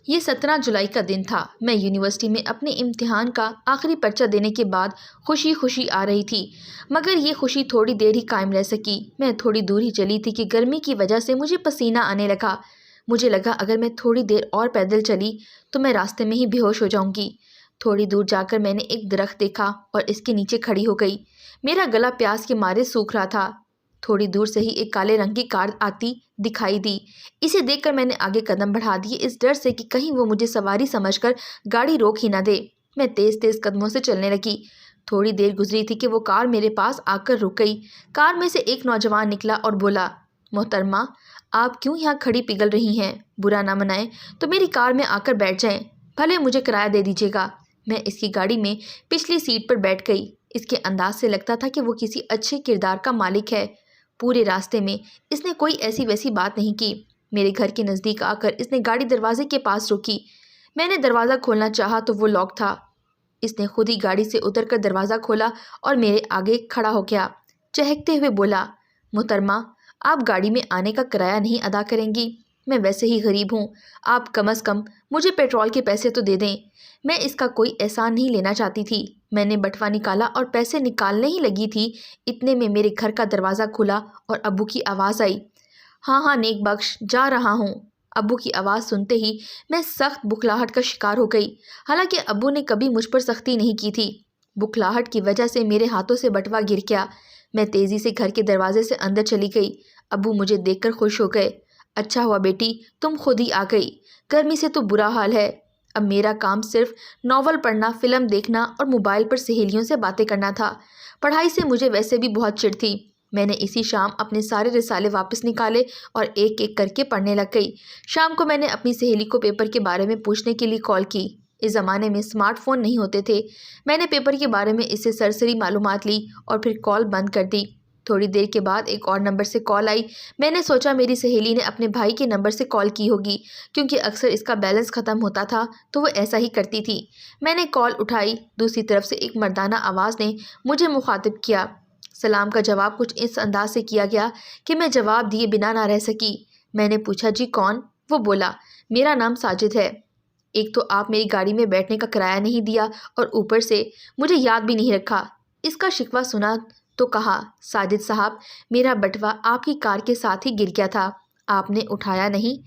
یہ 17 جولائی کا دن تھا۔ میں یونیورسٹی میں اپنے امتحان کا آخری پرچہ دینے کے بعد خوشی خوشی آ رہی تھی، مگر یہ خوشی تھوڑی دیر ہی قائم رہ سکی۔ میں تھوڑی دور ہی چلی تھی کہ گرمی کی وجہ سے مجھے پسینہ آنے لگا۔ مجھے لگا اگر میں تھوڑی دیر اور پیدل چلی تو میں راستے میں ہی بے ہوش ہو جاؤں گی۔ تھوڑی دور جا کر میں نے ایک درخت دیکھا اور اس کے نیچے کھڑی ہو گئی۔ میرا گلا پیاس کے مارے سوکھ رہا تھا۔ تھوڑی دور سے ہی ایک کالے رنگ کی کار آتی دکھائی دی۔ اسے دیکھ کر میں نے آگے قدم بڑھا دیے، اس ڈر سے کہ کہیں وہ مجھے سواری سمجھ کر گاڑی روک ہی نہ دے۔ میں تیز تیز قدموں سے چلنے لگی۔ تھوڑی دیر گزری تھی کہ وہ کار میرے پاس آ کر رک گئی۔ کار میں سے ایک نوجوان نکلا اور بولا، محترمہ، آپ کیوں یہاں کھڑی پگھل رہی ہیں؟ برا نہ منائیں تو میری کار میں آ کر بیٹھ جائیں، بھلے مجھے کرایہ دے دیجیے گا۔ میں اس کی گاڑی میں پچھلی سیٹ پر بیٹھ گئی۔ اس کے انداز سے لگتا تھا کہ وہ کسی اچھے کردار کا مالک ہے۔ پورے راستے میں اس نے کوئی ایسی ویسی بات نہیں کی۔ میرے گھر کے نزدیک آ کر اس نے گاڑی دروازے کے پاس روکی۔ میں نے دروازہ کھولنا چاہا تو وہ لاک تھا۔ اس نے خود ہی گاڑی سے اتر کر دروازہ کھولا اور میرے آگے کھڑا ہو گیا۔ چہکتے ہوئے بولا، محترمہ، آپ گاڑی میں آنے کا کرایہ نہیں ادا کریں گی؟ میں ویسے ہی غریب ہوں، آپ کم از کم مجھے پیٹرول کے پیسے تو دے دیں۔ میں اس کا کوئی احسان نہیں لینا چاہتی تھی۔ میں نے بٹوا نکالا اور پیسے نکالنے ہی لگی تھی، اتنے میں میرے گھر کا دروازہ کھلا اور ابو کی آواز آئی، ہاں ہاں نیک بخش، جا رہا ہوں۔ ابو کی آواز سنتے ہی میں سخت بخلاہٹ کا شکار ہو گئی، حالانکہ ابو نے کبھی مجھ پر سختی نہیں کی تھی۔ بخلاہٹ کی وجہ سے میرے ہاتھوں سے بٹوا گر گیا۔ میں تیزی سے گھر کے دروازے سے اندر چلی گئی۔ ابو مجھے دیکھ کر خوش ہو گئے۔ اچھا ہوا بیٹی، تم خود ہی آ گئی، گرمی سے تو برا حال ہے۔ اب میرا کام صرف ناول پڑھنا، فلم دیکھنا اور موبائل پر سہیلیوں سے باتیں کرنا تھا۔ پڑھائی سے مجھے ویسے بھی بہت چڑ تھی۔ میں نے اسی شام اپنے سارے رسالے واپس نکالے اور ایک ایک کر کے پڑھنے لگ گئی۔ شام کو میں نے اپنی سہیلی کو پیپر کے بارے میں پوچھنے کے لیے کال کی۔ اس زمانے میں اسمارٹ فون نہیں ہوتے تھے۔ میں نے پیپر کے بارے میں اس سے سرسری معلومات لی اور پھر کال بند کر دی۔ تھوڑی دیر کے بعد ایک اور نمبر سے کال آئی۔ میں نے سوچا میری سہیلی نے اپنے بھائی کے نمبر سے کال کی ہوگی، کیونکہ اکثر اس کا بیلنس ختم ہوتا تھا تو وہ ایسا ہی کرتی تھی۔ میں نے کال اٹھائی۔ دوسری طرف سے ایک مردانہ آواز نے مجھے مخاطب کیا۔ سلام کا جواب کچھ اس انداز سے کیا گیا کہ میں جواب دیے بنا نہ رہ سکی۔ میں نے پوچھا، جی کون؟ وہ بولا، میرا نام ساجد ہے۔ ایک تو آپ میری گاڑی میں بیٹھنے کا کرایہ نہیں دیا اور اوپر سے مجھے یاد بھی نہیں رکھا۔ اس کا شکوہ سنا تو کہا، ساجد صاحب، میرا بٹوا آپ کی کار کے ساتھ ہی گر گیا تھا، آپ نے اٹھایا نہیں؟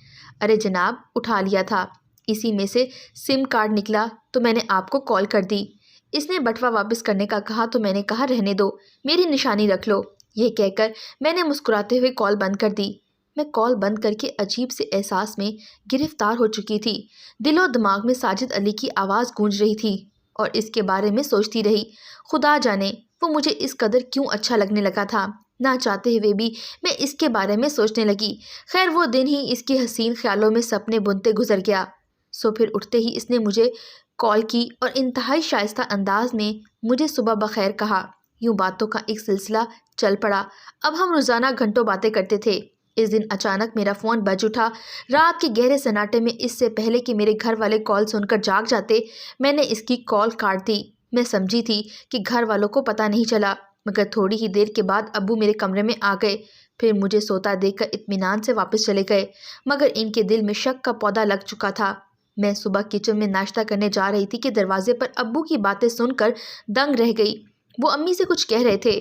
ارے جناب، اٹھا لیا تھا، اسی میں سے سم کارڈ نکلا تو میں نے آپ کو کال کر دی۔ اس نے بٹوا واپس کرنے کا کہا تو میں نے کہا، رہنے دو، میری نشانی رکھ لو۔ یہ کہہ کر میں نے مسکراتے ہوئے کال بند کر دی۔ میں کال بند کر کے عجیب سے احساس میں گرفتار ہو چکی تھی۔ دل و دماغ میں ساجد علی کی آواز گونج رہی تھی اور اس کے بارے میں سوچتی رہی۔ خدا جانے وہ مجھے اس قدر کیوں اچھا لگنے لگا تھا۔ نہ چاہتے ہوئے بھی میں اس کے بارے میں سوچنے لگی۔ خیر وہ دن ہی اس کے حسین خیالوں میں سپنے بنتے گزر گیا۔ سو پھر اٹھتے ہی اس نے مجھے کال کی اور انتہائی شائستہ انداز میں مجھے صبح بخیر کہا۔ یوں باتوں کا ایک سلسلہ چل پڑا۔ اب ہم روزانہ گھنٹوں باتیں کرتے تھے۔ اس دن اچانک میرا فون بج اٹھا۔ رات کے گہرے سناٹے میں اس سے پہلے کہ میرے گھر والے کال سن کر جاگ جاتے، میں نے اس کی کال کاٹ دی۔ میں سمجھی تھی کہ گھر والوں کو پتہ نہیں چلا، مگر تھوڑی ہی دیر کے بعد ابو میرے کمرے میں آ گئے، پھر مجھے سوتا دیکھ کر اطمینان سے واپس چلے گئے، مگر ان کے دل میں شک کا پودا لگ چکا تھا۔ میں صبح کچن میں ناشتہ کرنے جا رہی تھی کہ دروازے پر ابو کی باتیں سن کر دنگ رہ گئی۔ وہ امی سے کچھ کہہ رہے تھے۔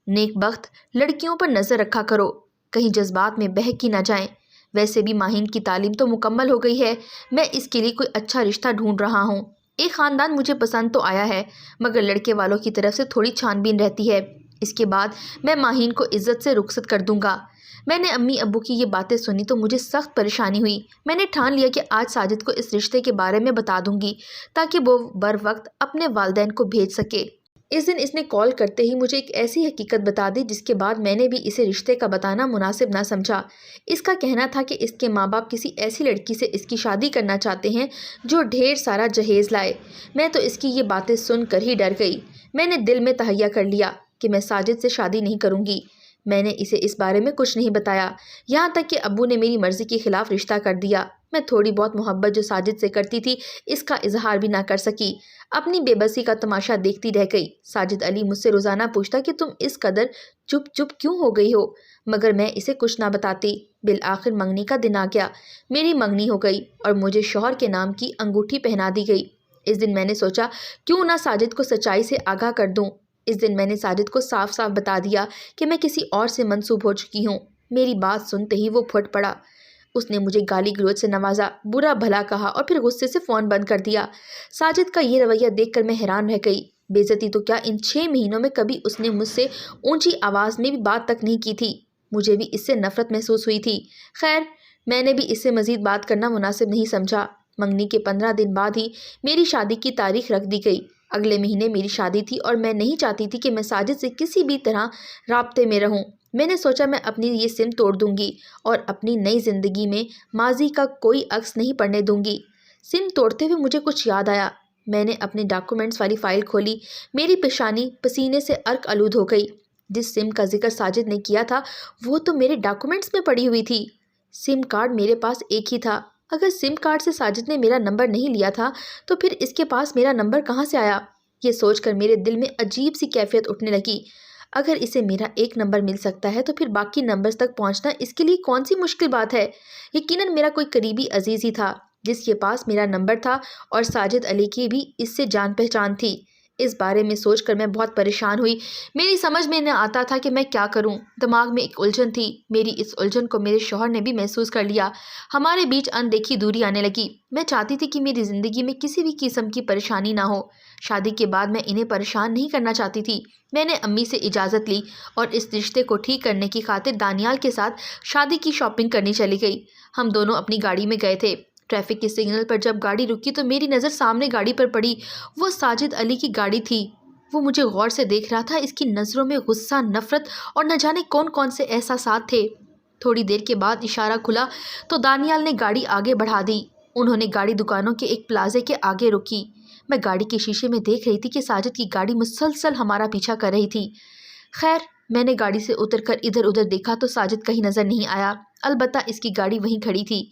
نیک بخت، لڑکیوں پر نظر رکھا کرو، کہیں جذبات میں بہک ہی نہ جائیں۔ ویسے بھی ماہین کی تعلیم تو مکمل ہو گئی ہے، میں اس کے لیے کوئی اچھا رشتہ ڈھونڈ رہا ہوں۔ ایک خاندان مجھے پسند تو آیا ہے، مگر لڑکے والوں کی طرف سے تھوڑی چھان بین رہتی ہے۔ اس کے بعد میں ماہین کو عزت سے رخصت کر دوں گا۔ میں نے امی ابو کی یہ باتیں سنی تو مجھے سخت پریشانی ہوئی۔ میں نے ٹھان لیا کہ آج ساجد کو اس رشتے کے بارے میں بتا دوں گی تاکہ وہ بر وقت اپنے والدین کو بھیج سکے۔ اس دن اس نے کال کرتے ہی مجھے ایک ایسی حقیقت بتا دی جس کے بعد میں نے بھی اسے رشتے کا بتانا مناسب نہ سمجھا۔ اس کا کہنا تھا کہ اس کے ماں باپ کسی ایسی لڑکی سے اس کی شادی کرنا چاہتے ہیں جو ڈھیر سارا جہیز لائے۔ میں تو اس کی یہ باتیں سن کر ہی ڈر گئی۔ میں نے دل میں تہیہ کر لیا کہ میں ساجد سے شادی نہیں کروں گی۔ میں نے اسے اس بارے میں کچھ نہیں بتایا، یہاں تک کہ ابو نے میری مرضی کے خلاف رشتہ کر دیا۔ میں تھوڑی بہت محبت جو ساجد سے کرتی تھی اس کا اظہار بھی نہ کر سکی، اپنی بے بسی کا تماشا دیکھتی رہ گئی۔ ساجد علی مجھ سے روزانہ پوچھتا کہ تم اس قدر چپ چپ کیوں ہو گئی ہو، مگر میں اسے کچھ نہ بتاتی۔ بالآخر منگنی کا دن آ گیا، میری منگنی ہو گئی اور مجھے شوہر کے نام کی انگوٹھی پہنا دی گئی۔ اس دن میں نے سوچا کیوں نہ ساجد کو سچائی سے آگاہ کر دوں۔ اس دن میں نے ساجد کو صاف صاف بتا دیا کہ میں کسی اور سے منسوب ہو چکی ہوں۔ میری بات سنتے ہی وہ پھٹ پڑا۔ اس نے مجھے گالی گلوچ سے نوازا، برا بھلا کہا اور پھر غصے سے فون بند کر دیا۔ ساجد کا یہ رویہ دیکھ کر میں حیران رہ گئی۔ بے عزتی تو کیا، ان 6 مہینوں میں کبھی اس نے مجھ سے اونچی آواز میں بھی بات تک نہیں کی تھی۔ مجھے بھی اس سے نفرت محسوس ہوئی تھی۔ خیر، میں نے بھی اس سے مزید بات کرنا مناسب نہیں سمجھا۔ منگنی کے 15 دن بعد ہی میری شادی کی تاریخ رکھ دی گئی۔ اگلے مہینے میری شادی تھی اور میں نہیں چاہتی تھی کہ میں ساجد سے کسی بھی طرح رابطے میں رہوں۔ میں نے سوچا میں اپنی یہ سم توڑ دوں گی اور اپنی نئی زندگی میں ماضی کا کوئی عکس نہیں پڑنے دوں گی۔ سم توڑتے ہوئے مجھے کچھ یاد آیا۔ میں نے اپنے ڈاکومنٹس والی فائل کھولی، میری پیشانی پسینے سے عرق آلود ہو گئی۔ جس سم کا ذکر ساجد نے کیا تھا وہ تو میرے ڈاکومنٹس میں پڑی ہوئی تھی۔ سم کارڈ میرے پاس ایک ہی تھا۔ اگر سم کارڈ سے ساجد نے میرا نمبر نہیں لیا تھا تو پھر اس کے پاس میرا نمبر کہاں سے آیا؟ یہ سوچ کر میرے دل میں عجیب سی کیفیت اٹھنے لگی۔ اگر اسے میرا ایک نمبر مل سکتا ہے تو پھر باقی نمبرز تک پہنچنا اس کے لیے کون سی مشکل بات ہے؟ یقیناً میرا کوئی قریبی عزیز ہی تھا جس کے پاس میرا نمبر تھا اور ساجد علی کی بھی اس سے جان پہچان تھی۔ اس بارے میں سوچ کر میں بہت پریشان ہوئی۔ میری سمجھ میں نہ آتا تھا کہ میں کیا کروں۔ دماغ میں ایک الجھن تھی۔ میری اس الجھن کو میرے شوہر نے بھی محسوس کر لیا۔ ہمارے بیچ اندیکھی دوری آنے لگی۔ میں چاہتی تھی کہ میری زندگی میں کسی بھی قسم کی پریشانی نہ ہو۔ شادی کے بعد میں انہیں پریشان نہیں کرنا چاہتی تھی۔ میں نے امی سے اجازت لی اور اس رشتے کو ٹھیک کرنے کی خاطر دانیال کے ساتھ شادی کی شاپنگ کرنے چلی گئی۔ ہم دونوں اپنی گاڑی میں گئے تھے۔ ٹریفک کے سگنل پر جب گاڑی رکی تو میری نظر سامنے گاڑی پر پڑی۔ وہ ساجد علی کی گاڑی تھی۔ وہ مجھے غور سے دیکھ رہا تھا۔ اس کی نظروں میں غصہ، نفرت اور نہ جانے کون کون سے احساسات تھے۔ تھوڑی دیر کے بعد اشارہ کھلا تو دانیال نے گاڑی آگے بڑھا دی۔ انہوں نے گاڑی دکانوں کے ایک پلازے کے آگے روکی۔ میں گاڑی کے شیشے میں دیکھ رہی تھی کہ ساجد کی گاڑی مسلسل ہمارا پیچھا کر رہی تھی۔ خیر، میں نے گاڑی سے اتر کر ادھر ادھر دیکھا تو ساجد کہیں نظر نہیں آیا، البتہ اس کی گاڑی وہیں کھڑی تھی۔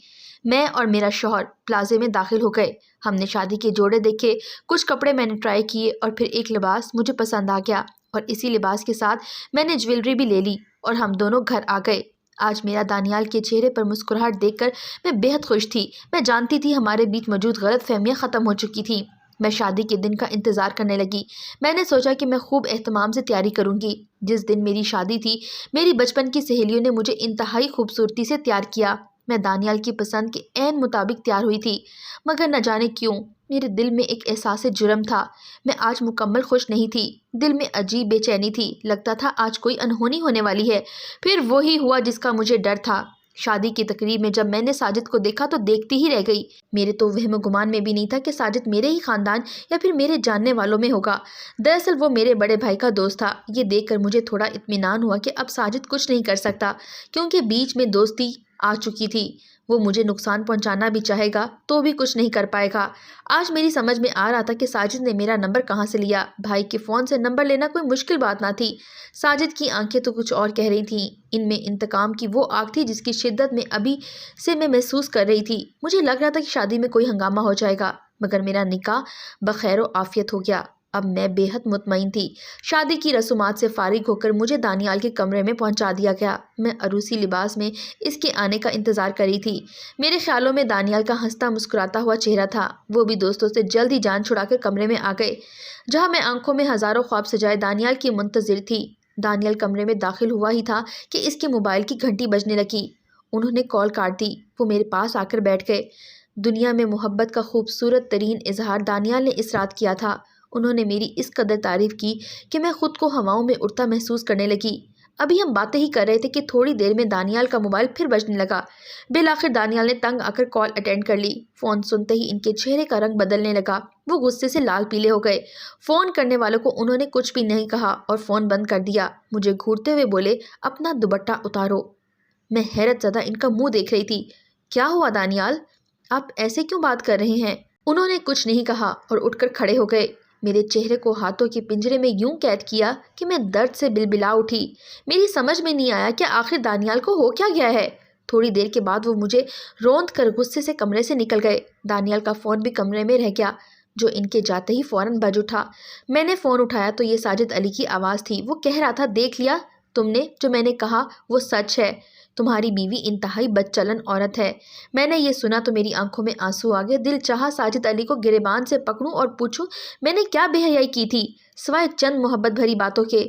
میں اور میرا شوہر پلازے میں داخل ہو گئے۔ ہم نے شادی کے جوڑے دیکھے، کچھ کپڑے میں نے ٹرائی کیے اور پھر ایک لباس مجھے پسند آ گیا اور اسی لباس کے ساتھ میں نے جویلری بھی لے لی اور ہم دونوں گھر آ گئے۔ آج میرا دانیال کے چہرے پر مسکراہٹ دیکھ کر میں بےحد خوش تھی۔ میں جانتی تھی ہمارے بیچ موجود غلط فہمیاں ختم ہو چکی تھیں۔ میں شادی کے دن کا انتظار کرنے لگی۔ میں نے سوچا کہ میں خوب اہتمام سے تیاری کروں گی۔ جس دن میری شادی تھی میری بچپن کی سہیلیوں نے مجھے انتہائی خوبصورتی سے تیار کیا۔ میں دانیال کی پسند کے عین مطابق تیار ہوئی تھی، مگر نہ جانے کیوں میرے دل میں ایک احساس جرم تھا۔ میں آج مکمل خوش نہیں تھی۔ دل میں عجیب بے چینی تھی، لگتا تھا آج کوئی انہونی ہونے والی ہے۔ پھر وہی ہوا جس کا مجھے ڈر تھا۔ شادی کی تقریب میں جب میں نے ساجد کو دیکھا تو دیکھتی ہی رہ گئی۔ میرے تو وہم و گمان میں بھی نہیں تھا کہ ساجد میرے ہی خاندان یا پھر میرے جاننے والوں میں ہوگا۔ دراصل وہ میرے بڑے بھائی کا دوست تھا۔ یہ دیکھ کر مجھے تھوڑا اطمینان ہوا کہ اب ساجد کچھ نہیں کر سکتا، کیونکہ بیچ میں دوستی آ چکی تھی۔ وہ مجھے نقصان پہنچانا بھی چاہے گا تو بھی کچھ نہیں کر پائے گا۔ آج میری سمجھ میں آ رہا تھا کہ ساجد نے میرا نمبر کہاں سے لیا۔ بھائی کے فون سے نمبر لینا کوئی مشکل بات نہ تھی۔ ساجد کی آنکھیں تو کچھ اور کہہ رہی تھیں۔ ان میں انتقام کی وہ آگ تھی جس کی شدت میں ابھی سے میں محسوس کر رہی تھی۔ مجھے لگ رہا تھا کہ شادی میں کوئی ہنگامہ ہو جائے گا، مگر میرا نکاح بخیر و عافیت ہو گیا۔ اب میں بے حد مطمئن تھی۔ شادی کی رسومات سے فارغ ہو کر مجھے دانیال کے کمرے میں پہنچا دیا گیا۔ میں عروسی لباس میں اس کے آنے کا انتظار کر رہی تھی۔ میرے خیالوں میں دانیال کا ہنستا مسکراتا ہوا چہرہ تھا۔ وہ بھی دوستوں سے جلد ہی جان چھڑا کر کمرے میں آ گئے، جہاں میں آنکھوں میں ہزاروں خواب سجائے دانیال کی منتظر تھی۔ دانیال کمرے میں داخل ہوا ہی تھا کہ اس کے موبائل کی گھنٹی بجنے لگی۔ انہوں نے کال کاٹ دی۔ وہ میرے پاس آ کر بیٹھ گئے۔ دنیا میں محبت کا خوبصورت ترین اظہار دانیال نے اس رات کیا تھا۔ انہوں نے میری اس قدر تعریف کی کہ میں خود کو ہواؤں میں اڑتا محسوس کرنے لگی۔ ابھی ہم باتیں ہی کر رہے تھے کہ تھوڑی دیر میں دانیال کا موبائل پھر بجنے لگا۔ بالآخر دانیال نے تنگ آ کر کال اٹینڈ کر لی۔ فون سنتے ہی ان کے چہرے کا رنگ بدلنے لگا۔ وہ غصے سے لال پیلے ہو گئے۔ فون کرنے والوں کو انہوں نے کچھ بھی نہیں کہا اور فون بند کر دیا۔ مجھے گھورتے ہوئے بولے، اپنا دوپٹہ اتارو۔ میں حیرت زدہ ان کا منہ دیکھ رہی تھی۔ کیا ہوا دانیال؟ آپ ایسے کیوں بات کر رہے ہیں؟ انہوں نے کچھ نہیں کہا اور اٹھ کر کھڑے ہو گئے۔ میرے چہرے کو ہاتھوں کے پنجرے میں یوں قید کیا کہ میں درد سے بلبلا اٹھی۔ میری سمجھ میں نہیں آیا کہ آخر دانیال کو ہو کیا گیا ہے۔ تھوڑی دیر کے بعد وہ مجھے روند کر غصے سے کمرے سے نکل گئے۔ دانیال کا فون بھی کمرے میں رہ گیا، جو ان کے جاتے ہی فوراً بج اٹھا۔ میں نے فون اٹھایا تو یہ ساجد علی کی آواز تھی۔ وہ کہہ رہا تھا، دیکھ لیا تم نے، جو میں نے کہا وہ سچ ہے، تمہاری بیوی انتہائی بد چلن عورت ہے۔ میں نے یہ سنا تو میری آنکھوں میں آنسو آ گئے۔ دل چاہا ساجد علی کو گریبان سے پکڑوں اور پوچھوں میں نے کیا بے حیائی کی تھی سوائے چند محبت بھری باتوں کے؟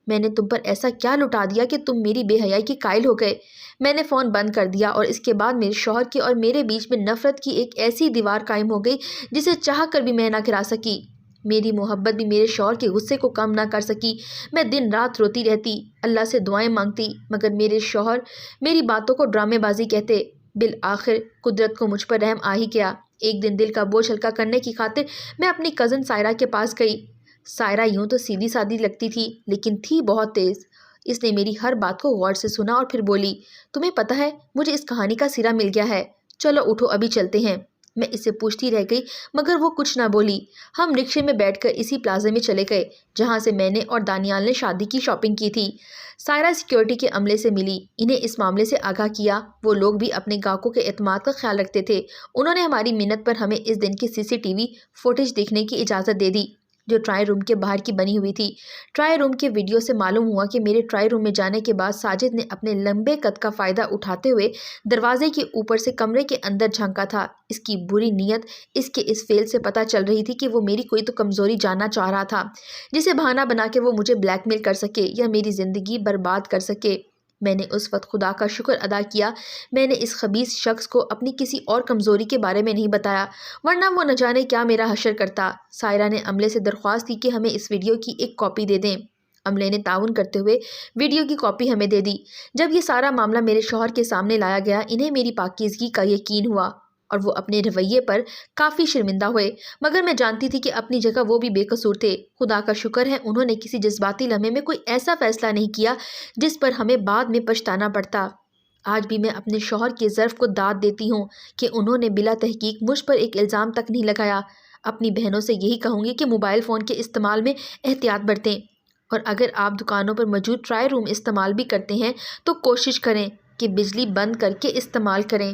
میں نے تم پر ایسا کیا لٹا دیا کہ تم میری بے حیائی کے قائل ہو گئے؟ میں نے فون بند کر دیا اور اس کے بعد میرے شوہر کے اور میرے بیچ میں نفرت کی ایک ایسی دیوار قائم ہو گئی جسے چاہ کر بھی میں نہ گرا سکی۔ میری محبت بھی میرے شوہر کے غصے کو کم نہ کر سکی۔ میں دن رات روتی رہتی، اللہ سے دعائیں مانگتی، مگر میرے شوہر میری باتوں کو ڈرامے بازی کہتے۔ بالآخر قدرت کو مجھ پر رحم آ ہی گیا۔ ایک دن دل کا بوجھ ہلکا کرنے کی خاطر میں اپنی کزن سائرہ کے پاس گئی۔ سائرہ یوں تو سیدھی سادی لگتی تھی لیکن تھی بہت تیز۔ اس نے میری ہر بات کو غور سے سنا اور پھر بولی، تمہیں پتہ ہے مجھے اس کہانی کا سرا مل گیا ہے، چلو اٹھو ابھی چلتے ہیں۔ میں اسے پوچھتی رہ گئی مگر وہ کچھ نہ بولی۔ ہم رکشے میں بیٹھ کر اسی پلازے میں چلے گئے جہاں سے میں نے اور دانیال نے شادی کی شاپنگ کی تھی۔ سائرہ سیکیورٹی کے عملے سے ملی، انہیں اس معاملے سے آگاہ کیا۔ وہ لوگ بھی اپنے گاہکوں کے اعتماد کا خیال رکھتے تھے۔ انہوں نے ہماری منت پر ہمیں اس دن کی CCTV فوٹیج دیکھنے کی اجازت دے دی جو ٹرائی روم کے باہر کی بنی ہوئی تھی۔ ٹرائی روم کے ویڈیو سے معلوم ہوا کہ میرے ٹرائی روم میں جانے کے بعد ساجد نے اپنے لمبے قد کا فائدہ اٹھاتے ہوئے دروازے کے اوپر سے کمرے کے اندر جھانکا تھا۔ اس کی بری نیت اس کے اس فعل سے پتہ چل رہی تھی کہ وہ میری کوئی تو کمزوری جاننا چاہ رہا تھا جسے بہانہ بنا کے وہ مجھے بلیک میل کر سکے یا میری زندگی برباد کر سکے۔ میں نے اس وقت خدا کا شکر ادا کیا میں نے اس خبیث شخص کو اپنی کسی اور کمزوری کے بارے میں نہیں بتایا، ورنہ وہ نہ جانے کیا میرا حشر کرتا۔ سائرہ نے عملے سے درخواست کی کہ ہمیں اس ویڈیو کی ایک کاپی دے دیں۔ عملے نے تعاون کرتے ہوئے ویڈیو کی کاپی ہمیں دے دی۔ جب یہ سارا معاملہ میرے شوہر کے سامنے لایا گیا، انہیں میری پاکیزگی کا یقین ہوا اور وہ اپنے رویے پر کافی شرمندہ ہوئے، مگر میں جانتی تھی کہ اپنی جگہ وہ بھی بے قصور تھے۔ خدا کا شکر ہے انہوں نے کسی جذباتی لمحے میں کوئی ایسا فیصلہ نہیں کیا جس پر ہمیں بعد میں پچھتانا پڑتا۔ آج بھی میں اپنے شوہر کے ظرف کو داد دیتی ہوں کہ انہوں نے بلا تحقیق مجھ پر ایک الزام تک نہیں لگایا۔ اپنی بہنوں سے یہی کہوں گی کہ موبائل فون کے استعمال میں احتیاط برتیں، اور اگر آپ دکانوں پر موجود ٹرائی روم استعمال بھی کرتے ہیں تو کوشش کریں کہ بجلی بند کر کے استعمال کریں۔